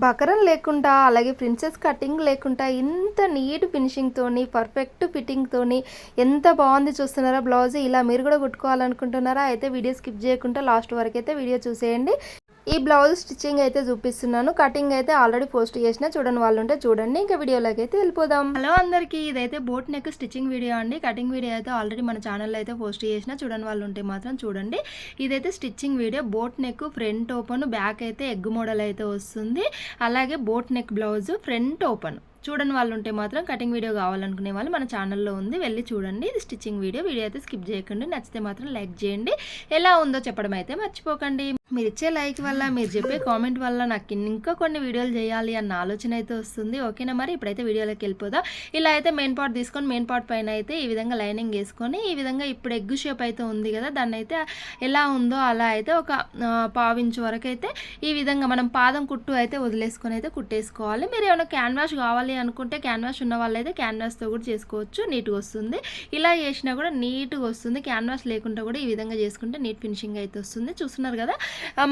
Buckram లేకుండా అలాగే princess cutting లేకుండా ఇంత నీట్ ఫినిషింగ్తోని పర్ఫెక్ట్ ఫిట్టింగ్తోని ఎంత బాగుంది చూస్తున్నారా బ్లౌజ్. ఇలా మీరు కూడా కుట్టుకోవాలనుకుంటున్నారా అయితే వీడియో స్కిప్ చేయకుండా లాస్ట్ వరకు అయితే వీడియో చూసేయండి. ఈ బ్లౌజ్ స్టిచ్చింగ్ అయితే చూపిస్తున్నాను, కటింగ్ అయితే ఆల్రెడీ పోస్ట్ చేసిన, చూడని వాళ్ళు ఉంటే చూడండి. ఇంకా వీడియోలోకి అయితే వెళ్ళిపోదాం. హలో అందరికీ, ఇదైతే బోట్ నెక్ స్టిచ్చింగ్ వీడియో అండి. కటింగ్ వీడియో అయితే ఆల్రెడీ మన ఛానల్లో అయితే పోస్ట్ చేసిన, చూడని వాళ్ళు ఉంటే మాత్రం చూడండి. ఇదైతే stitching video. Boat neck front open, back అయితే ఎగ్ మోడల్ అయితే వస్తుంది. అలాగే boat neck blouse front open. చూడని వాళ్ళు ఉంటే మాత్రం కటింగ్ వీడియో కావాలనుకునే వాళ్ళు మన ఛానల్లో ఉంది, వెళ్ళి చూడండి. ఇది స్టిచ్చింగ్ వీడియో. వీడియో అయితే స్కిప్ చేయకండి, నచ్చితే మాత్రం లైక్ చేయండి. ఎలా ఉందో చెప్పడం అయితే మర్చిపోకండి. మీరు ఇచ్చే లైక్ వల్ల, మీరు చెప్పే కామెంట్ వల్ల నాకు ఇంకా కొన్ని వీడియోలు చేయాలి అన్న ఆలోచన అయితే వస్తుంది. ఓకేనా, మరి ఇప్పుడైతే వీడియోలోకి వెళ్ళిపోదాం. ఇలా అయితే మెయిన్ పార్ట్ తీసుకొని మెయిన్ పార్ట్ పైన అయితే ఈ విధంగా లైనింగ్ వేసుకొని, ఈ విధంగా ఇప్పుడు ఎగ్ షేప్ అయితే ఉంది కదా, దాన్ని అయితే ఎలా ఉందో అలా అయితే ఒక పావించు వరకు అయితే ఈ విధంగా మనం పాదం కుట్టు అయితే వదిలేసుకొని అయితే కుట్టేసుకోవాలి. మీరు ఏమైనా క్యాన్వాస్ కావాలి అనుకుంటే క్యాన్వాస్ ఉన్న వాళ్ళు అయితే క్యాన్వాస్తో కూడా చేసుకోవచ్చు, నీట్గా వస్తుంది. ఇలా చేసినా కూడా నీట్గా వస్తుంది. క్యాన్వాస్ లేకుండా కూడా ఈ విధంగా చేసుకుంటే నీట్ ఫినిషింగ్ అయితే వస్తుంది. చూస్తున్నారు కదా,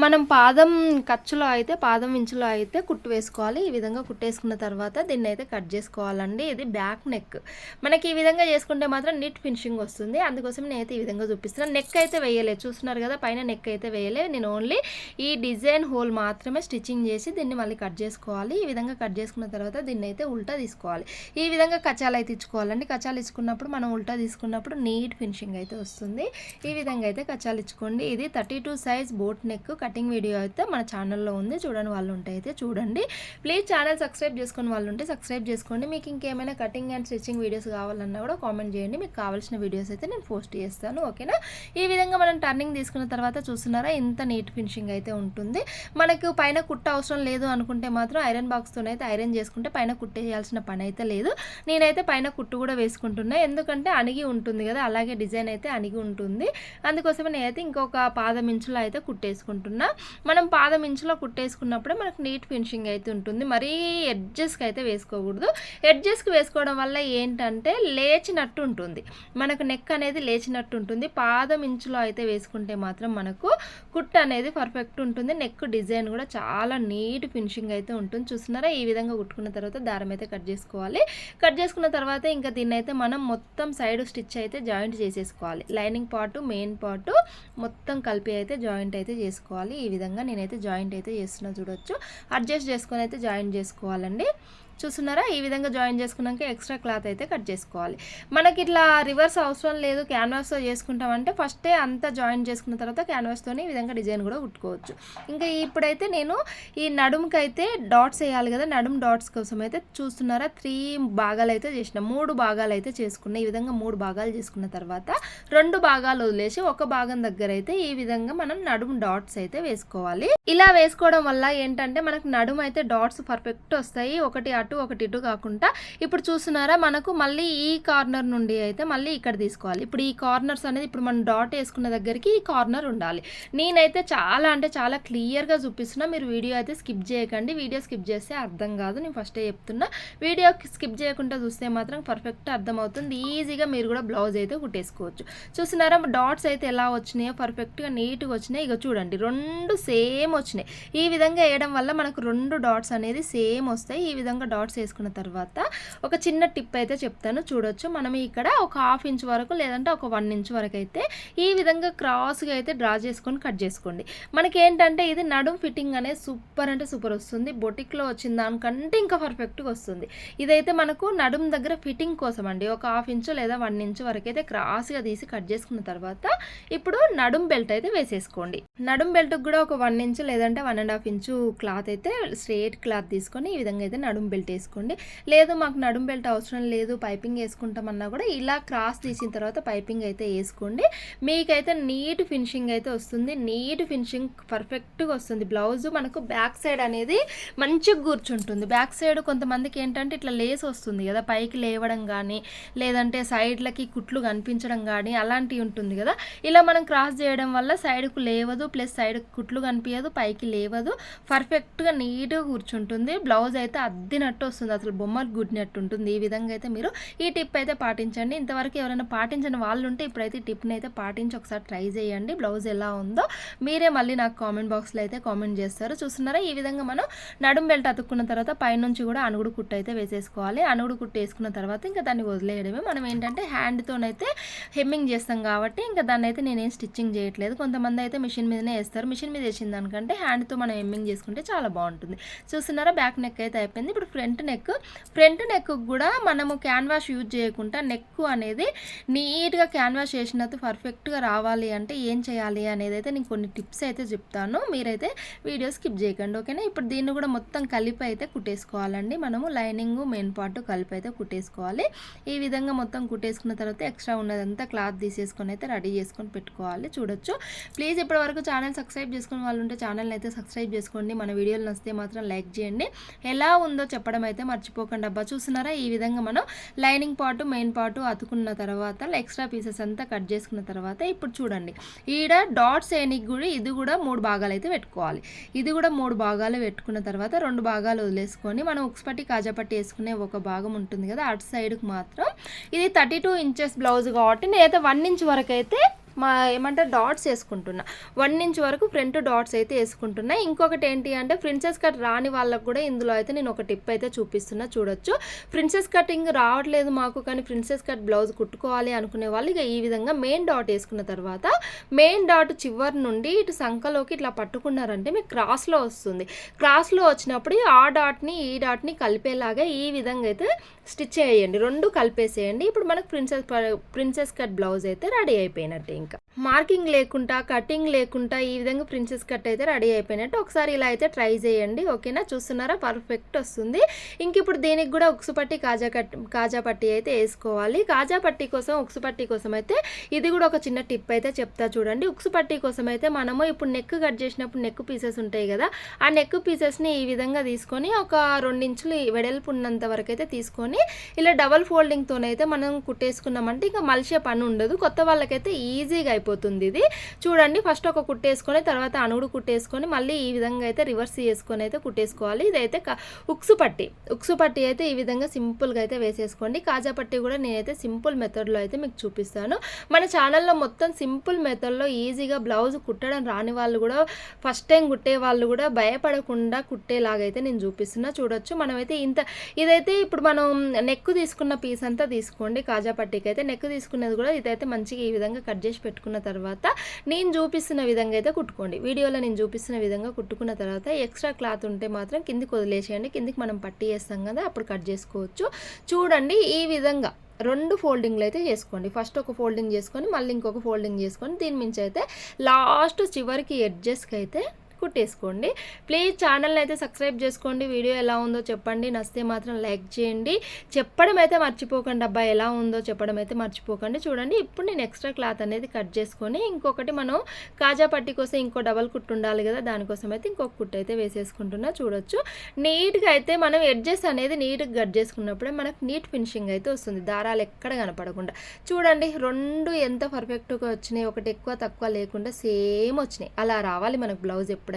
మనం పాదం ఖర్చులో అయితే పాదం ఇంచులో అయితే కుట్టు వేసుకోవాలి. ఈ విధంగా కుట్టేసుకున్న తర్వాత దీన్ని అయితే కట్ చేసుకోవాలండి. ఇది బ్యాక్ నెక్. మనకి ఈ విధంగా చేసుకుంటే మాత్రం నీట్ ఫినిషింగ్ వస్తుంది. అందుకోసం నేనైతే ఈ విధంగా చూపిస్తున్నాను. నెక్ అయితే వేయలేదు, చూస్తున్నారు కదా, పైన నెక్ అయితే వేయలేదు. నేను ఓన్లీ ఈ డిజైన్ హోల్ మాత్రమే స్టిచ్చింగ్ చేసి దీన్ని మళ్ళీ కట్ చేసుకోవాలి. ఈ విధంగా కట్ చేసుకున్న తర్వాత దీన్ని అయితే ఉల్టా తీసుకోవాలి. ఈ విధంగా కచాలు అయితే ఇచ్చుకోవాలండి. కచాలు ఇచ్చుకున్నప్పుడు మనం ఉల్టా తీసుకున్నప్పుడు నీట్ ఫినిషింగ్ అయితే వస్తుంది. ఈ విధంగా అయితే కచాలు ఇచ్చుకోండి. ఇది 32 size boat neck cutting video అయితే మన ఛానల్లో ఉంది, చూడని వాళ్ళు ఉంటే అయితే చూడండి. ప్లీజ్ ఛానల్ సబ్స్క్రైబ్ చేసుకుని వాళ్ళు ఉంటే సబ్స్క్రైబ్ చేసుకోండి. మీకు ఇంకేమైనా కటింగ్ అండ్ స్టిచ్చింగ్ వీడియోస్ కావాలన్నా కూడా కామెంట్ చేయండి, మీకు కావాల్సిన వీడియోస్ అయితే నేను పోస్ట్ చేస్తాను. ఓకేనా, ఈ విధంగా మనం టర్నింగ్ తీసుకున్న తర్వాత చూస్తున్నారా ఇంత నీట్ ఫినిషింగ్ అయితే ఉంటుంది. మనకు పైన కుట్ట అవసరం లేదు అనుకుంటే మాత్రం ఐరన్ బాక్స్తోనైతే ఐరన్ చేసుకుంటే పైన కుట్టేయాల్సిన పని అయితే లేదు. నేనైతే పైన కుట్టు కూడా వేసుకుంటున్నా, ఎందుకంటే అణిగి ఉంటుంది కదా, అలాగే డిజైన్ అయితే అణిగి ఉంటుంది. అందుకోసమే నేనైతే ఇంకొక పాదం ఇంచులో అయితే కుట్టేసుకుంటున్నా. మనం పాదం ఇంచులో కుట్టేసుకున్నప్పుడే మనకు నీట్ ఫినిషింగ్ అయితే ఉంటుంది. మరీ ఎడ్జెస్కి అయితే వేసుకోకూడదు. ఎడ్జెస్కి వేసుకోవడం వల్ల ఏంటంటే లేచినట్టు ఉంటుంది, మనకు నెక్ అనేది లేచినట్టు ఉంటుంది. పాదం ఇంచులో అయితే వేసుకుంటే మాత్రం మనకు కుట్టు అనేది పర్ఫెక్ట్ ఉంటుంది. నెక్ డిజైన్ కూడా చాలా నీట్ ఫినిషింగ్ అయితే ఉంటుంది. చూస్తున్నారా, ఈ విధంగా కుట్టుకున్న తర్వాత దారం అయితే కట్ చేసుకోవాలి. కట్ చేసుకున్న తర్వాత ఇంకా దీన్ని అయితే మనం మొత్తం సైడ్ స్టిచ్ అయితే జాయింట్ చేసేసుకోవాలి. లైనింగ్ పార్ట్ మెయిన్ పార్ట్ మొత్తం కలిపి అయితే జాయింట్ అయితే చేసుకోవాలి. ఈ విధంగా నేనైతే జాయింట్ అయితే చేస్తున్నా, చూడొచ్చు. అడ్జస్ట్ చేసుకొని అయితే జాయింట్ చేసుకోవాలండి. చూస్తున్నారా, ఈ విధంగా జాయిన్ చేసుకున్నాక ఎక్స్ట్రా క్లాత్ అయితే కట్ చేసుకోవాలి. మనకి ఇట్లా రివర్స్ అవసరం లేదు, క్యాన్వాస్తో చేసుకుంటామంటే ఫస్టే అంతా జాయిన్ చేసుకున్న తర్వాత క్యాన్వాస్తోనే ఈ విధంగా డిజైన్ కూడా కుట్టుకోవచ్చు. ఇంకా ఇప్పుడైతే నేను ఈ నడుముకి అయితే డాట్స్ వేయాలి కదా, నడుము డాట్స్ కోసం అయితే చూస్తున్నారా 3 భాగాలు అయితే చేసిన, 3 భాగాలు అయితే చేసుకున్నా. ఈ విధంగా 3 భాగాలు చేసుకున్న తర్వాత 2 భాగాలు వదిలేసి ఒక భాగం దగ్గర అయితే ఈ విధంగా మనం నడుము డాట్స్ అయితే వేసుకోవాలి. ఇలా వేసుకోవడం వల్ల ఏంటంటే మనకు నడుము అయితే డాట్స్ పర్ఫెక్ట్ వస్తాయి, ఒకటి అటు ఒకటి ఇటు కాకుండా. ఇప్పుడు చూస్తున్నారా, మనకు మళ్ళీ ఈ కార్నర్ నుండి అయితే మళ్ళీ ఇక్కడ తీసుకోవాలి. ఇప్పుడు ఈ కార్నర్స్ అనేది ఇప్పుడు మనం డాట్ వేసుకున్న దగ్గరికి ఈ కార్నర్ ఉండాలి. నేనైతే చాలా అంటే చాలా క్లియర్గా చూపిస్తున్నా, మీరు వీడియో అయితే స్కిప్ చేయకండి. వీడియో స్కిప్ చేస్తే అర్థం కాదు, నేను ఫస్టే చెప్తున్నా. వీడియో స్కిప్ చేయకుండా చూస్తే మాత్రం పర్ఫెక్ట్ అర్థమవుతుంది. ఈజీగా మీరు కూడా బ్లౌజ్ అయితే కుట్టేసుకోవచ్చు. చూస్తున్నారా, డాట్స్ అయితే ఎలా వచ్చినాయో పర్ఫెక్ట్గా నీట్గా వచ్చినాయి. ఇక చూడండి, 2 సేమ్ వచ్చినాయి. ఈ విధంగా వేయడం వల్ల మనకు 2 డాట్స్ అనేది సేమ్ వస్తాయి. ఈ విధంగా డాట్స్ వేసుకున్న తర్వాత ఒక చిన్న టిప్ అయితే చెప్తాను, చూడొచ్చు. మనం ఇక్కడ ఒక 1/2 ఇంచ్ వరకు లేదంటే ఒక 1 ఇంచ్ వరకు అయితే ఈ విధంగా క్రాస్గా అయితే డ్రా చేసుకొని కట్ చేసుకోండి. మనకి ఏంటంటే ఇది నడుము ఫిట్టింగ్ అనేది సూపర్ అంటే సూపర్ వస్తుంది. బొటిక్లో వచ్చిన దానికంటే ఇంకా పర్ఫెక్ట్గా వస్తుంది. ఇదైతే మనకు నడుము దగ్గర ఫిట్టింగ్ కోసం అండి. ఒక 1/2 ఇంచ్ లేదా 1 ఇంచ్ వరకు అయితే క్రాస్గా తీసి కట్ చేసుకున్న తర్వాత ఇప్పుడు నడుము బెల్ట్ అయితే వేసేసుకోండి. నడుము బెల్ట్కి కూడా ఒక 1 ఇంచ్ లేదంటే 1.5 ఇంచు క్లాత్ అయితే స్ట్రేట్ క్లాత్ తీసుకొని ఈ విధంగా అయితే నడుము బెల్ట్ వేసుకోండి. లేదు మాకు నడుము బెల్ట్ అవసరం లేదు, పైపింగ్ వేసుకుంటామన్నా కూడా ఇలా క్రాస్ తీసిన తర్వాత పైపింగ్ అయితే వేసుకోండి. మీకైతే నీట్ ఫినిషింగ్ అయితే వస్తుంది. నీట్ ఫినిషింగ్ పర్ఫెక్ట్గా వస్తుంది. బ్లౌజ్ మనకు బ్యాక్ సైడ్ అనేది మంచిగా కూర్చుంటుంది. బ్యాక్ సైడ్ కొంతమందికి ఏంటంటే ఇట్లా లేస్ వస్తుంది కదా, పైకి లేవడం కానీ లేదంటే సైడ్లకి కుట్లు కనిపించడం కానీ అలాంటివి ఉంటుంది కదా. ఇలా మనం క్రాస్ చేయడం వల్ల సైడ్కు లేవదు, ప్లస్ సైడ్ కుట్లు కనిపించదు, పైకి లేవదు, పర్ఫెక్ట్గా నీట్గా కూర్చుంటుంది. బ్లౌజ్ అయితే అద్దినట్టు కుట్టినట్టు వస్తుంది, అసలు బొమ్మలు కుట్టినట్టు ఉంటుంది. ఈ విధంగా అయితే మీరు ఈ టిప్ అయితే పాటించండి. ఇంతవరకు ఎవరైనా పాటించిన వాళ్ళు ఉంటే ఇప్పుడైతే ఈ టిప్ని అయితే పాటించి ఒకసారి ట్రై చేయండి. బ్లౌజ్ ఎలా ఉందో మీరే మళ్ళీ నాకు కామెంట్ బాక్స్లో అయితే కామెంట్ చేస్తారు. చూస్తున్నారా, ఈ విధంగా మనం నడుం బెల్ట్ అతుక్కున్న తర్వాత పైనుంచి కూడా అనుగుడు కుట్టు అయితే వేసేసుకోవాలి. అనుగుడు కుట్టు వేసుకున్న తర్వాత ఇంకా దాన్ని వదిలేయడమే. మనం ఏంటంటే హ్యాండ్తోనైతే హెమ్మింగ్ చేస్తాం కాబట్టి ఇంకా దాన్ని అయితే నేనేం స్టిచ్చింగ్ చేయట్లేదు. కొంతమంది అయితే మిషన్ మీదనే వేస్తారు. మిషన్ మీద వేసిన దానికంటే హ్యాండ్తో మనం హెమ్మింగ్ చేసుకుంటే చాలా బాగుంటుంది. చూస్తున్నారా, బ్యాక్ నెక్ అయితే అయిపోయింది. ఇప్పుడు ఫ్రంట్ నెక్ కూడా మనము క్యాన్వాష్ యూజ్ చేయకుండా నెక్ అనేది నీట్గా క్యాన్వాష్ చేసినట్టు పర్ఫెక్ట్గా రావాలి అంటే ఏం చేయాలి అనేది అయితే నేను కొన్ని టిప్స్ అయితే చెప్తాను. మీరైతే వీడియో స్కిప్ చేయకండి, ఓకేనా. ఇప్పుడు దీన్ని కూడా మొత్తం కలిపి అయితే కుట్టేసుకోవాలండి. మనము లైనింగ్ మెయిన్ పార్ట్ కలిపి అయితే కుట్టేసుకోవాలి. ఈ విధంగా మొత్తం కుట్టేసుకున్న తర్వాత ఎక్స్ట్రా ఉన్నదంతా క్లాత్ తీసేసుకొని అయితే రెడీ చేసుకొని పెట్టుకోవాలి. చూడొచ్చు. ప్లీజ్ ఇప్పటి వరకు ఛానల్ సబ్స్క్రైబ్ చేసుకునే వాళ్ళు ఉంటే ఛానల్ అయితే సబ్స్క్రైబ్ చేసుకోండి. మన వీడియోలు నచ్చితే మాత్రం లైక్ చేయండి. ఎలా ఉందో చెప్పడం అయితే మర్చిపోకండి అబ్బా. చూస్తున్నారా, ఈ విధంగా మనం లైనింగ్ పార్ట్ మెయిన్ పార్ట్ అతుకున్న తర్వాత ఎక్స్ట్రా పీసెస్ అంతా కట్ చేసుకున్న తర్వాత ఇప్పుడు చూడండి, ఈడ డాట్స్ వేయనికి కూడా ఇది కూడా 3 భాగాలు అయితే పెట్టుకోవాలి. ఇది కూడా 3 భాగాలు పెట్టుకున్న తర్వాత 2 భాగాలు వదిలేసుకొని మనం ఉక్స్ పట్టి కాజా పట్టి వేసుకునే ఒక భాగం ఉంటుంది కదా, అటు సైడ్కి మాత్రం ఇది 32 ఇంచెస్ బ్లౌజ్ కాబట్టి నేనైతే 1 ఇంచ్ వరకు అయితే ఏమంటారు డాట్స్ వేసుకుంటున్నా. 1 ఇంచ్ వరకు ఫ్రంట్ డాట్స్ అయితే వేసుకుంటున్నా. ఇంకొకటి ఏంటి అంటే ప్రిన్సెస్ కట్ రాని వాళ్ళకు కూడా ఇందులో అయితే నేను ఒక టిప్ అయితే చూపిస్తున్నా. చూడొచ్చు, ప్రిన్సెస్ కటింగ్ రావట్లేదు మాకు కానీ ప్రిన్సెస్ కట్ బ్లౌజ్ కుట్టుకోవాలి అనుకునే వాళ్ళు ఇక ఈ విధంగా మెయిన్ డాట్ వేసుకున్న తర్వాత మెయిన్ డాట్ చివరి నుండి ఇటు సంఖలోకి ఇట్లా పట్టుకున్నారంటే మీకు క్రాస్లో వస్తుంది. క్రాస్లో వచ్చినప్పుడు ఆ డాట్ని ఈ డాట్ని కలిపేలాగా ఈ విధంగా అయితే స్టిచ్ చేయండి, 2 కలిపేసేయండి. ఇప్పుడు మనకు ప్రిన్సెస్ కట్ బ్లౌజ్ అయితే రెడీ అయిపోయినట్టే. ఇంకా మార్కింగ్ లేకుండా కటింగ్ లేకుండా ఈ విధంగా ప్రిన్సెస్ కట్ అయితే రెడీ అయిపోయినట్టు. ఒకసారి ఇలా అయితే ట్రై చేయండి, ఓకేనా. చూస్తున్నారా, పర్ఫెక్ట్ వస్తుంది. ఇంక ఇప్పుడు దీనికి కూడా ఉక్సు పట్టి కాజా పట్టి అయితే వేసుకోవాలి. కాజా పట్టి కోసం ఉక్సు పట్టి కోసం అయితే ఇది కూడా ఒక చిన్న టిప్ అయితే చెప్తా చూడండి. ఉక్సు పట్టి కోసం అయితే మనము ఇప్పుడు నెక్ కట్ చేసినప్పుడు నెక్ పీసెస్ ఉంటాయి కదా, ఆ నెక్ పీసెస్ని ఈ విధంగా తీసుకొని ఒక 2 ఇంచులు వెడల్పు ఉన్నంత వరకు అయితే తీసుకొని ఇలా డబల్ ఫోల్డింగ్తోనైతే మనం కుట్టేసుకున్నామంటే ఇంకా మలిసే పని ఉండదు. కొత్త వాళ్ళకైతే ఈజీగా అయిపోతుంది ఇది. చూడండి, ఫస్ట్ ఒక కుట్టేసుకొని తర్వాత అనుగుడు కుట్టేసుకొని మళ్ళీ ఈ విధంగా అయితే రివర్స్ చేసుకొని అయితే కుట్టేసుకోవాలి. ఇదైతే ఉక్సు పట్టి అయితే ఈ విధంగా సింపుల్గా అయితే వేసేసుకోండి. కాజా పట్టి కూడా నేనైతే సింపుల్ మెథడ్లో అయితే మీకు చూపిస్తాను. మన ఛానల్లో మొత్తం సింపుల్ మెథడ్లో ఈజీగా బ్లౌజ్ కుట్టడం రాని వాళ్ళు కూడా ఫస్ట్ టైం కుట్టే వాళ్ళు కూడా భయపడకుండా కుట్టేలాగైతే నేను చూపిస్తున్నా. చూడొచ్చు, మనమైతే ఇదైతే ఇప్పుడు మనం నెక్ తీసుకున్న పీస్ అంతా తీసుకోండి. కాజా పట్టీకి అయితే నెక్ తీసుకున్నది కూడా ఇదైతే మంచిగా ఈ విధంగా కట్ చేసి పెట్టుకున్న తర్వాత నేను చూపిస్తున్న విధంగా అయితే కుట్టుకోండి. వీడియోలో నేను చూపిస్తున్న విధంగా కుట్టుకున్న తర్వాత ఎక్స్ట్రా క్లాత్ ఉంటే మాత్రం కిందికి వదిలేసేయండి. కిందికి మనం పట్టి వేస్తాం కదా, అప్పుడు కట్ చేసుకోవచ్చు. చూడండి, ఈ విధంగా 2 ఫోల్డింగ్లు అయితే చేసుకోండి. ఫస్ట్ ఒక ఫోల్డింగ్ చేసుకొని మళ్ళీ ఇంకొక ఫోల్డింగ్ చేసుకొని దీని మించి అయితే లాస్ట్ చివరికి ఎడ్జెస్కి అయితే కుట్టేసుకోండి. ప్లీజ్ ఛానల్ని అయితే సబ్స్క్రైబ్ చేసుకోండి. వీడియో ఎలా ఉందో చెప్పండి, నచ్చితే మాత్రం లైక్ చేయండి. చెప్పడం అయితే మర్చిపోకండి అబ్బా, ఎలా ఉందో చెప్పడం అయితే మర్చిపోకండి. చూడండి, ఇప్పుడు నేను ఎక్స్ట్రా క్లాత్ అనేది కట్ చేసుకొని ఇంకొకటి మనం కాజా పట్టి కోసం ఇంకో డబల్ కుట్టు ఉండాలి కదా, దానికోసం అయితే ఇంకొక కుట్టు అయితే వేసేసుకుంటున్నా. చూడొచ్చు, నీట్గా అయితే మనం ఎడ్జెస్ అనేది నీట్గా కట్ చేసుకున్నప్పుడే మనకు నీట్ ఫినిషింగ్ అయితే వస్తుంది, దారాలు ఎక్కడ కనపడకుండా. చూడండి, 2 ఎంత పర్ఫెక్ట్గా వచ్చినాయి, ఒకటి ఎక్కువ తక్కువ లేకుండా సేమ్ వచ్చినాయి. అలా రావాలి మనకు బ్లౌజ్ ఎప్పుడైనా.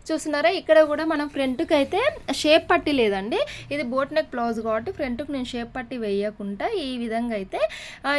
చూస్తున్నారా, ఇక్కడ కూడా మనం ఫ్రంట్కి అయితే షేప్ పట్టి లేదండి, ఇది బోట్ నెక్ బ్లౌజ్ కాబట్టి ఫ్రంట్కి నేను షేప్ పట్టి వేయకుండా ఈ విధంగా అయితే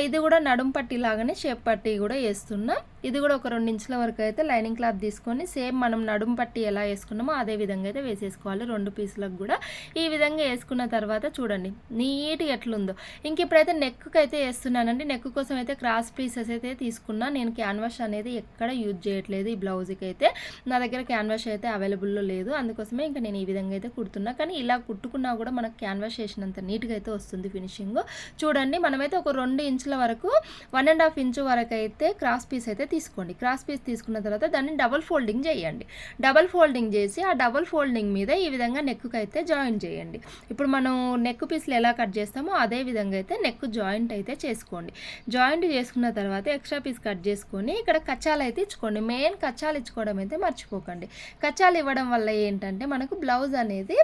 ఇది కూడా నడుం పట్టి లాగానే షేప్ పట్టి కూడా వేస్తున్నా. ఇది కూడా ఒక 2 ఇంచుల వరకు అయితే లైనింగ్ క్లాత్ తీసుకొని సేమ్ మనం నడుం పట్టి ఎలా వేసుకున్నామో అదే విధంగా అయితే వేసేసుకోవాలి. 2 పీసులకు కూడా ఈ విధంగా వేసుకున్న తర్వాత చూడండి నీట్గా ఎట్లుందో. ఇంక ఇప్పుడైతే నెక్కి అయితే వేస్తున్నానండి. నెక్ కోసం అయితే క్రాస్ పీసెస్ అయితే తీసుకున్నా. నేను క్యాన్వాష్ అనేది ఎక్కడ యూజ్ చేయట్లేదు ఈ బ్లౌజ్కి అయితే. నా దగ్గర క్యాన్వాష్ అయితే అవైలబుల్లో లేదు, అందుకోసమే ఇంకా నేను ఈ విధంగా అయితే కుడుతున్నా. కానీ ఇలా కుట్టుకున్నా కూడా మనకు క్యాన్వాష్ చేసినంత నీట్గా అయితే వస్తుంది ఫినిషింగ్. చూడండి, మనమైతే ఒక 2 ఇంచుల వరకు 1.5 ఇంచు వరకు అయితే క్రాస్ పీస్ అయితే తీసుకోండి. క్రాస్ పీస్ తీసుకున్న తర్వాత దాన్ని డబల్ ఫోల్డింగ్ చేయండి. డబల్ ఫోల్డింగ్ చేసి ఆ డబల్ ఫోల్డింగ్ మీద ఈ విధంగా నెక్కు అయితే జాయిన్ చేయండి. ఇప్పుడు మనం నెక్ పీస్లు ఎలా కట్ చేస్తామో అదే విధంగా అయితే నెక్ జాయింట్ అయితే చేసుకోండి. జాయింట్ చేసుకున్న తర్వాత ఎక్స్ట్రా పీస్ కట్ చేసుకొని ఇక్కడ కచ్చాలు అయితే ఇచ్చుకోండి. మెయిన్ కచ్చాలు ఇచ్చుకోవడం అయితే మర్చిపోకండి. కచ్చాలు ఇవ్వడం వల్ల ఏంటంటే మనకు బ్లౌజ్ అనేది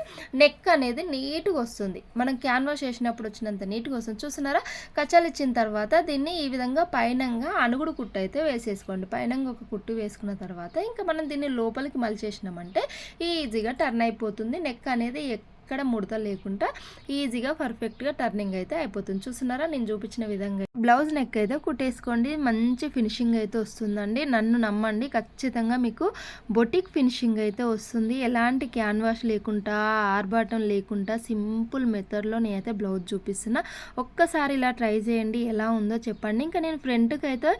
నెక్ అనేది నీట్గా వస్తుంది, మనం క్యాన్వాష్ చేసినప్పుడు వచ్చినంత నీట్గా వస్తుంది. చూస్తున్నారా, కచ్చాలు ఇచ్చిన తర్వాత దీన్ని ఈ విధంగా పైనంగా అనుగుడు కుట్టు అయితే వేసేసుకోండి. పైనంగా ఒక కుట్టు వేసుకున్న తర్వాత ఇంకా మనం దీన్ని లోపలికి మలిచేసినామంటే ఈజీగా టర్న్ అయిపోతుంది. నెక్ అనేది ఎక్కడ ముడత లేకుండా ఈజీగా పర్ఫెక్ట్గా టర్నింగ్ అయితే అయిపోతుంది. చూస్తున్నారా నేను చూపించిన విధంగా బ్లౌజ్ నెక్ అయితే కుట్టేసుకోండి. మంచి ఫినిషింగ్ అయితే వస్తుందండి. నన్ను నమ్మండి, ఖచ్చితంగా మీకు బొటిక్ ఫినిషింగ్ అయితే వస్తుంది. ఎలాంటి క్యాన్వాష్ లేకుండా ఆర్బాటం లేకుండా సింపుల్ మెథడ్లో నేనైతే బ్లౌజ్ చూపిస్తున్నా. ఒక్కసారి ఇలా ట్రై చేయండి, ఎలా ఉందో చెప్పండి. ఇంకా నేను ఫ్రంట్కి అయితే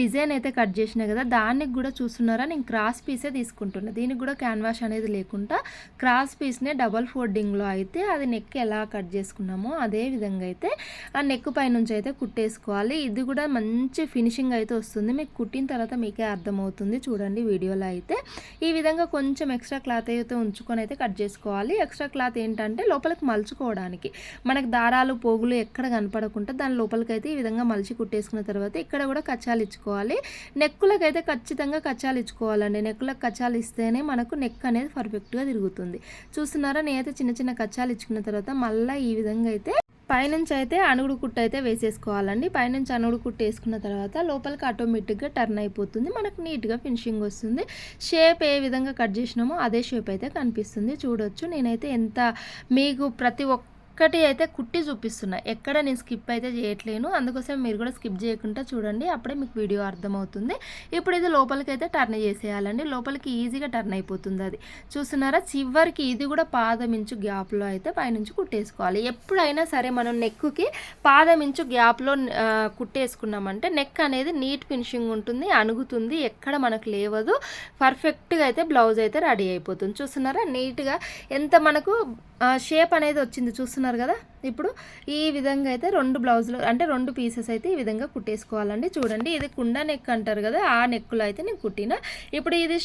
డిజైన్ అయితే కట్ చేసిన కదా, దానికి కూడా చూస్తున్నారా నేను క్రాస్ పీసే తీసుకుంటున్నా. దీనికి కూడా క్యాన్వాష్ అనేది లేకుండా క్రాస్ పీస్నే డబల్ ఫోల్డింగ్లో అయితే అది నెక్ ఎలా కట్ చేసుకున్నామో అదే విధంగా అయితే ఆ నెక్ పైనుంచి అయితే కుట్టేసుకోవాలి. ఇది కూడా మంచి ఫినిషింగ్ అయితే వస్తుంది. మీకు కుట్టిన తర్వాత మీకే అర్థమవుతుంది. చూడండి వీడియోలో అయితే ఈ విధంగా కొంచెం ఎక్స్ట్రా క్లాత్ అయితే ఉంచుకొని అయితే కట్ చేసుకోవాలి. ఎక్స్ట్రా క్లాత్ ఏంటంటే లోపలికి మలుచుకోవడానికి, మనకు దారాలు పోగులు ఎక్కడ కనపడకుండా దాని లోపలికి అయితే ఈ విధంగా మలిచి కుట్టేసుకున్న తర్వాత ఇక్కడ కూడా కచ్చాలు ఇచ్చుకోవాలి. నెక్కులకు అయితే ఖచ్చితంగా కచ్చాలు ఇచ్చుకోవాలండి. నెక్కులకు కచ్చాలు ఇస్తేనే మనకు నెక్ అనేది పర్ఫెక్ట్గా తిరుగుతుంది. చూస్తున్నారా నేనైతే చిన్న చిన్న కచ్చాలు ఇచ్చుకున్న తర్వాత మళ్ళీ ఈ విధంగా అయితే పైనుంచి అయితే అణుగుడు కుట్టు అయితే వేసేసుకోవాలండి. పైనుంచి అణుగుడు కుట్టు వేసుకున్న తర్వాత లోపలికి ఆటోమేటిక్గా టర్న్ అయిపోతుంది. మనకు నీట్గా ఫినిషింగ్ వస్తుంది. షేప్ ఏ విధంగా కట్ చేసినామో అదే షేప్ అయితే కనిపిస్తుంది. చూడొచ్చు నేనైతే ఎంత మీకు ప్రతి ఒక్కటి అయితే కుట్టి చూపిస్తున్నా, ఎక్కడ నేను స్కిప్ అయితే చేయట్లేను. అందుకోసం మీరు కూడా స్కిప్ చేయకుండా చూడండి, అప్పుడే మీకు వీడియో అర్థమవుతుంది. ఇప్పుడు ఇది లోపలికి అయితే టర్న్ చేసేయాలండి. లోపలికి ఈజీగా టర్న్ అయిపోతుంది. అది చూస్తున్నారా చివరికి ఇది కూడా పాదమించు గ్యాప్లో అయితే పైనుంచి కుట్టేసుకోవాలి. ఎప్పుడైనా సరే మనం నెక్కి పాదమించు గ్యాప్లో కుట్టేసుకున్నామంటే నెక్ అనేది నీట్ ఫినిషింగ్ ఉంటుంది, అణుగుతుంది, ఎక్కడ మనకు లేవదు, పర్ఫెక్ట్గా అయితే బ్లౌజ్ అయితే రెడీ అయిపోతుంది. చూస్తున్నారా నీట్గా ఎంత మనకు షేప్ అనేది వచ్చింది. చూస్తున్నారు కదా ఇప్పుడు ఈ విధంగా అయితే రెండు బ్లౌజులు అంటే రెండు పీసెస్ అయితే ఈ విధంగా కుట్టేసుకోవాలండి. చూడండి ఇది కుండ నెక్ అంటారు కదా, ఆ నెక్కులో అయితే నేను కుట్టిన. ఇప్పుడు ఇది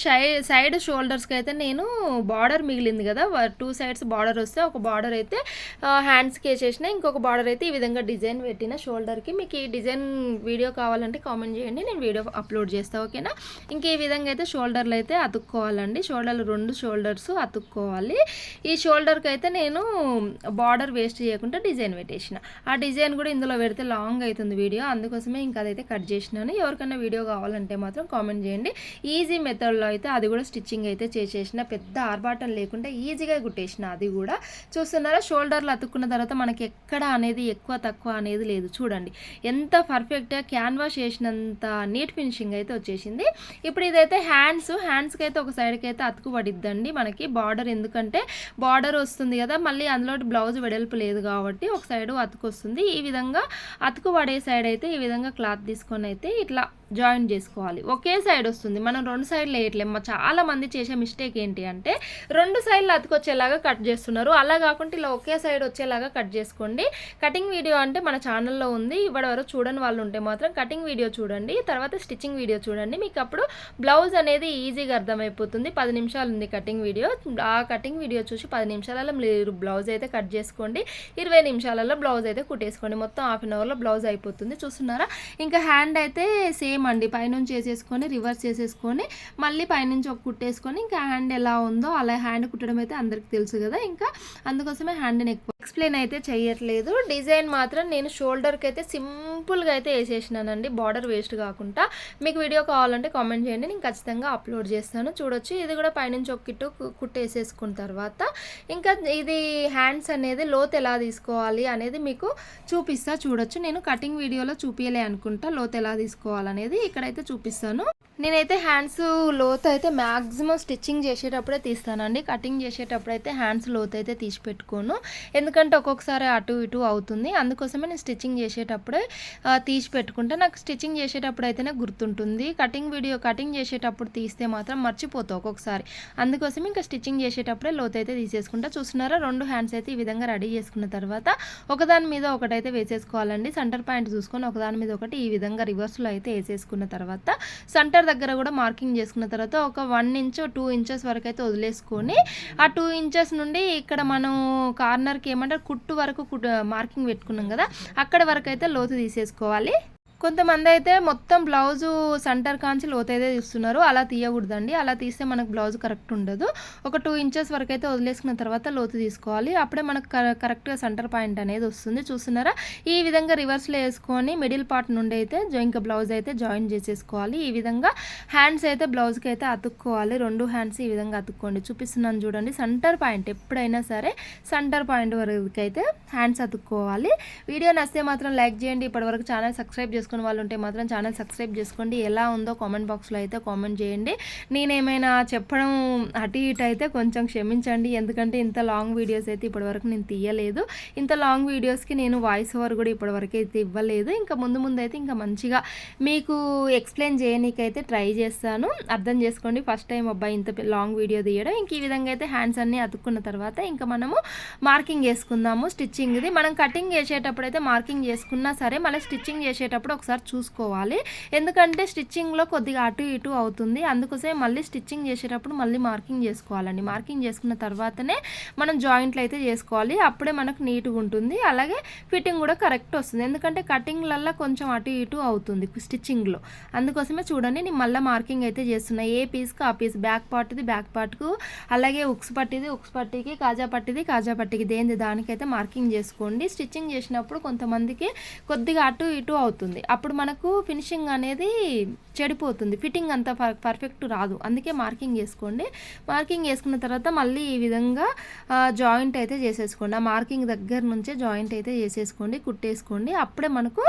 సైడ్ షోల్డర్స్కి అయితే నేను బార్డర్ మిగిలింది కదా, 2 సైడ్స్ బార్డర్ వస్తే ఒక బార్డర్ అయితే హ్యాండ్స్కి వేసేసిన, ఇంకొక బార్డర్ అయితే ఈ విధంగా డిజైన్ పెట్టిన షోల్డర్కి. మీకు ఈ డిజైన్ వీడియో కావాలంటే కామెంట్ చేయండి, నేను వీడియో అప్లోడ్ చేస్తాను. ఓకేనా. ఇంక ఈ విధంగా అయితే షోల్డర్లు అయితే అతుక్కోవాలండి. షోల్డర్లు 2 షోల్డర్స్ అతుక్కోవాలి. ఈ షోల్డర్కి అయితే నేను బార్డర్ వేస్ట్ చేయకుండా డిజైన్ పెట్టేసిన. ఆ డిజైన్ కూడా ఇందులో పెడితే లాంగ్ అవుతుంది వీడియో, అందుకోసమే ఇంకా అదైతే కట్ చేసినాను. ఎవరికైనా వీడియో కావాలంటే మాత్రం కామెంట్ చేయండి. ఈజీ మెథడ్లో అయితే అది కూడా స్టిచ్చింగ్ అయితే చేసేసిన, పెద్ద ఆర్బాటం లేకుండా ఈజీగా కుట్టేసిన. అది కూడా చూస్తున్నారా షోల్డర్లు అతుక్కున్న తర్వాత మనకి ఎక్కడ అనేది ఎక్కువ తక్కువ అనేది లేదు. చూడండి ఎంత పర్ఫెక్ట్గా క్యాన్వాష్ చేసినంత నీట్ ఫినిషింగ్ అయితే వచ్చేసింది. ఇప్పుడు ఇదైతే హ్యాండ్స్కి అయితే ఒక సైడ్కి అయితే అతుకు పడిద్దండి మనకి బార్డర్, ఎందుకంటే బార్డర్ వస్తుంది కదా, మళ్ళీ అందులో బ్లౌజ్ వెడల్పు లేదు కాబట్టి ఒక సైడు అతుకు వస్తుంది. ఈ విధంగా అతుకు పడే సైడ్ అయితే ఈ విధంగా క్లాత్ తీసుకొని అయితే ఇట్లా జాయిన్ చేసుకోవాలి. ఒకే సైడ్ వస్తుంది, మనం 2 సైడ్లు వేయట్లేము. చాలా మంది చేసే మిస్టేక్ ఏంటి అంటే 2 సైడ్లు అతుకొచ్చేలాగా కట్ చేస్తున్నారు. అలా కాకుండా ఇలా ఒకే సైడ్ వచ్చేలాగా కట్ చేసుకోండి. కటింగ్ వీడియో అంటే మన ఛానల్లో ఉంది, ఇప్పటివరకు చూడని వాళ్ళు ఉంటే మాత్రం కటింగ్ వీడియో చూడండి, తర్వాత స్టిచ్చింగ్ వీడియో చూడండి. మీకు అప్పుడు బ్లౌజ్ అనేది ఈజీగా అర్థమైపోతుంది. 10 నిమిషాలు ఉంది కటింగ్ వీడియో. ఆ కటింగ్ వీడియో చూసి 10 నిమిషాలలో మీరు బ్లౌజ్ అయితే కట్ చేసుకోండి. 20 నిమిషాలలో బ్లౌజ్ అయితే కుట్టేసుకోండి. మొత్తం హాఫ్ అన్ అవర్లో బ్లౌజ్ అయిపోతుంది. చూస్తున్నారా ఇంకా హ్యాండ్ అయితే సేమ్ అండి, పైనుంచి వేసేసుకొని రివర్స్ చేసేసుకొని మళ్ళీ పైనుంచి ఒక కుట్టేసుకొని ఇంకా హ్యాండ్ ఎలా ఉందో అలా హ్యాండ్ కుట్టడం అయితే అందరికి తెలుసు కదా, ఇంకా అందుకోసమే హ్యాండ్ని ఎక్కువ ఎక్స్ప్లెయిన్ అయితే చేయట్లేదు. డిజైన్ మాత్రం నేను షోల్డర్కి అయితే సింపుల్గా అయితే వేసేసినానండి, బార్డర్ వేస్ట్ కాకుండా. మీకు వీడియో కావాలంటే కామెంట్ చేయండి, నేను ఖచ్చితంగా అప్లోడ్ చేస్తాను. చూడొచ్చు ఇది కూడా పైనుంచి ఒక కిట్టు కుట్టేసేసుకున్న తర్వాత ఇంకా ఇది హ్యాండ్స్ అనేది లోతు ఎలా తీసుకోవాలి అనేది మీకు చూపిస్తా. చూడొచ్చు నేను కటింగ్ వీడియోలో చూపించలే అనుకుంటా లోతు ఎలా తీసుకోవాలనేది, ఇక్కడైతే చూపిస్తాను. నేనైతే హ్యాండ్స్ లోతు అయితే మ్యాక్సిమం స్టిచ్చింగ్ చేసేటప్పుడే తీస్తానండి. కటింగ్ చేసేటప్పుడు అయితే హ్యాండ్స్ లోతు అయితే తీసి పెట్టుకోను, ఎందుకంటే ఒక్కొక్కసారి అటు ఇటు అవుతుంది. అందుకోసమే నేను స్టిచ్చింగ్ చేసేటప్పుడే తీసి పెట్టుకుంటే నాకు స్టిచ్చింగ్ చేసేటప్పుడు అయితేనే గుర్తుంటుంది. కటింగ్ చేసేటప్పుడు తీస్తే మాత్రం మర్చిపోతావు ఒక్కొక్కసారి. అందుకోసం ఇంకా స్టిచ్చింగ్ చేసేటప్పుడే లోతు అయితే తీసేసుకుంటా. చూస్తున్నారా 2 హ్యాండ్స్ అయితే ఈ విధంగా రెడీ చేసుకున్న తర్వాత ఒకదాని మీద ఒకటైతే వేసేసుకోవాలండి. సెంటర్ పాయింట్ చూసుకొని ఒకదాని మీద ఒకటి ఈ విధంగా రివర్స్లో అయితే వేసేసుకున్న తర్వాత సెంటర్ దగ్గర కూడా మార్కింగ్ చేసుకున్న తర్వాత ఒక 1 ఇంచ్ 2 ఇంచెస్ వరకు అయితే వదిలేసుకొని ఆ 2 ఇంచెస్ నుండి ఇక్కడ మనం కార్నర్కి ఏమంటారు కుట్టు వరకు మార్కింగ్ పెట్టుకున్నాం కదా, అక్కడ వరకు అయితే లోతు తీసేసుకోవాలి. కొంతమందయితే మొత్తం బ్లౌజు సెంటర్ కాంచి లోతైతే తీస్తున్నారు. అలా తీయకూడదండి. అలా తీస్తే మనకు బ్లౌజ్ కరెక్ట్ ఉండదు. ఒక 2 ఇంచెస్ వరకైతే వదిలేసుకున్న తర్వాత లోతు తీసుకోవాలి. అప్పుడే మనకు కరెక్ట్‌గా సెంటర్ పాయింట్ అనేది వస్తుంది. చూస్తున్నారా? ఈ విధంగా రివర్స్‌లో ఏసుకొని మిడిల్ పార్ట్ నుండి అయితే ఇంకా బ్లౌజ్ అయితే జాయిన్ చేసేసుకోవాలి. ఈ విధంగా హ్యాండ్స్ అయితే బ్లౌజ్‌కి అయితే అతుక్కోవాలి. 2 హ్యాండ్స్ ఈ విధంగా అతుక్కోండి. చూపిస్తున్నాను చూడండి. సెంటర్ పాయింట్ ఎప్పుడైనా సరే సెంటర్ పాయింట్ వరకైతే హ్యాండ్స్ అతుక్కోవాలి. వీడియో నచ్చితే మాత్రం లైక్ చేయండి. ఇప్పటివరకు ఛానల్ సబ్స్క్రైబ్ చేసుకునే వాళ్ళు ఉంటే మాత్రం ఛానల్ సబ్స్క్రైబ్ చేసుకోండి. ఎలా ఉందో కామెంట్ బాక్స్లో అయితే కామెంట్ చేయండి. నేనేమైనా చెప్పడం అటు ఇటు అయితే కొంచెం క్షమించండి. ఎందుకంటే ఇంత లాంగ్ వీడియోస్ అయితే ఇప్పటివరకు నేను తీయలేదు. ఇంత లాంగ్ వీడియోస్కి నేను వాయిస్ ఓవర్ కూడా ఇప్పటివరకు అయితే ఇవ్వలేదు. ఇంకా ముందు అయితే ఇంకా మంచిగా మీకు ఎక్స్ప్లెయిన్ చేయనీకైతే ట్రై చేస్తాను. అర్థం చేసుకోండి. ఫస్ట్ టైం అబ్బాయి ఇంత లాంగ్ వీడియో తీయడం. ఇంక ఈ విధంగా అయితే హ్యాండ్స్ అన్నీ అతుక్కున్న తర్వాత ఇంకా మనము మార్కింగ్ చేసుకుందాము. స్టిచ్చింగ్ది మనం కటింగ్ చేసేటప్పుడు అయితే మార్కింగ్ చేసుకున్నా సరే మళ్ళీ స్టిచ్చింగ్ చేసేటప్పుడు ఒకసారి చూసుకోవాలి. ఎందుకంటే స్టిచ్చింగ్లో కొద్దిగా అటు ఇటు అవుతుంది. అందుకోసమే మళ్ళీ స్టిచ్చింగ్ చేసేటప్పుడు మళ్ళీ మార్కింగ్ చేసుకోవాలండి. మార్కింగ్ చేసుకున్న తర్వాతనే మనం జాయింట్లు అయితే చేసుకోవాలి. అప్పుడే మనకు నీట్గా ఉంటుంది. అలాగే ఫిట్టింగ్ కూడా కరెక్ట్ వస్తుంది. ఎందుకంటే కటింగ్లల్లో కొంచెం అటు ఇటు అవుతుంది స్టిచ్చింగ్లో. అందుకోసమే చూడండి నేను మళ్ళీ మార్కింగ్ అయితే చేస్తున్నా. ఏ పీస్కి ఆ పీస్, బ్యాక్ పార్ట్ది బ్యాక్ పార్ట్కు, అలాగే ఉక్స్ పట్టిది ఉక్స్ పట్టికి, కాజా పట్టిది కాజా పట్టికి, దేనిది దానికైతే మార్కింగ్ చేసుకోండి. స్టిచ్చింగ్ చేసినప్పుడు కొంతమందికి కొద్దిగా అటు ఇటు అవుతుంది. అప్పుడు మనకు ఫినిషింగ్ అనేది చెడిపోతుంది. ఫిట్టింగ్ అంత పర్ఫెక్ట్ రాదు. అందుకే మార్కింగ్ చేసుకోండి. మార్కింగ్ చేసుకున్న తర్వాత మళ్ళీ ఈ విధంగా జాయింట్ అయితే చేసేసుకోండి. ఆ మార్కింగ్ దగ్గర నుంచే జాయింట్ అయితే చేసేసుకోండి, కుట్టేసుకోండి. అప్పుడే మనకు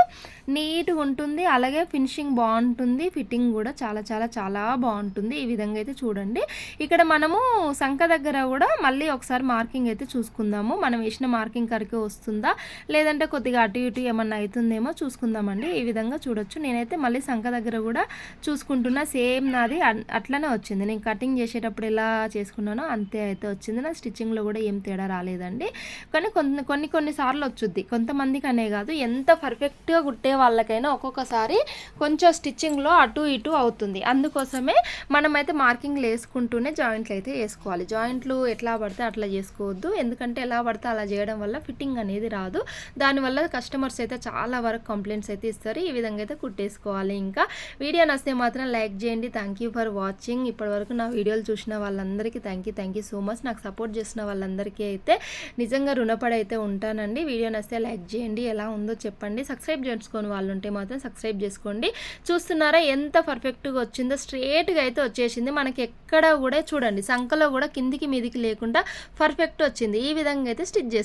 నీట్గా ఉంటుంది. అలాగే ఫినిషింగ్ బాగుంటుంది. ఫిట్టింగ్ కూడా చాలా చాలా చాలా బాగుంటుంది. ఈ విధంగా అయితే చూడండి. ఇక్కడ మనము సంక దగ్గర కూడా మళ్ళీ ఒకసారి మార్కింగ్ అయితే చూసుకుందాము. మనం వేసిన మార్కింగ్ కరెక్ట్గా వస్తుందా లేదంటే కొద్దిగా అటు ఇటు ఏమన్నా అవుతుందేమో చూసుకుందామండి. ఈ విధంగా చూడొచ్చు. నేనైతే మళ్ళీ సంక దగ్గర కూడా చూసుకుంటున్నా. సేమ్ నాది అట్లనే వచ్చింది. నేను కటింగ్ చేసేటప్పుడు ఎలా చేసుకున్నానో అంతే అయితే వచ్చింది. నా స్టిచ్చింగ్లో కూడా ఏం తేడా రాలేదండి. కానీ కొన్ని సార్లు వచ్చుద్ది. కొంతమందికి అనే కాదు, ఎంత పర్ఫెక్ట్గా కుట్టే వాళ్ళకైనా ఒక్కొక్కసారి కొంచెం స్టిచ్చింగ్లో అటు ఇటు అవుతుంది. అందుకోసమే మనమైతే మార్కింగ్లు వేసుకుంటూనే జాయింట్లు అయితే వేసుకోవాలి. జాయింట్లు ఎట్లా పడితే అట్లా చేసుకోవద్దు. ఎందుకంటే ఎలా పడితే అలా చేయడం వల్ల ఫిట్టింగ్ అనేది రాదు. దానివల్ల కస్టమర్స్ అయితే చాలా వరకు కంప్లైంట్స్ అయితే ఇస్తారు. ఈ విధంగా అయితే కుట్టేసుకోవాలి. ఇంకా వీడియో నచ్చితే మాత్రం లైక్ చేయండి. Thank you for watching. ఇప్పటివరకు నా వీడియోలు చూసిన వాళ్ళందరికీ థ్యాంక్ యూ సో మచ్. నాకు సపోర్ట్ చేసిన వాళ్ళందరికీ అయితే నిజంగా రుణపడి అయితే ఉంటానండి. వీడియో నచ్చితే లైక్ చేయండి. ఎలా ఉందో చెప్పండి. సబ్స్క్రైబ్ చేసుకోని వాళ్ళు ఉంటే మాత్రం సబ్స్క్రైబ్ చేసుకోండి. చూస్తున్నారా ఎంత పర్ఫెక్ట్గా వచ్చిందో? స్ట్రేట్గా అయితే వచ్చేసింది. మనకి ఎక్కడ కూడా చూడండి సంకలో కూడా కిందికి మీదికి లేకుండా పర్ఫెక్ట్ వచ్చింది. ఈ విధంగా అయితే స్టిచ్ చేసుకోండి.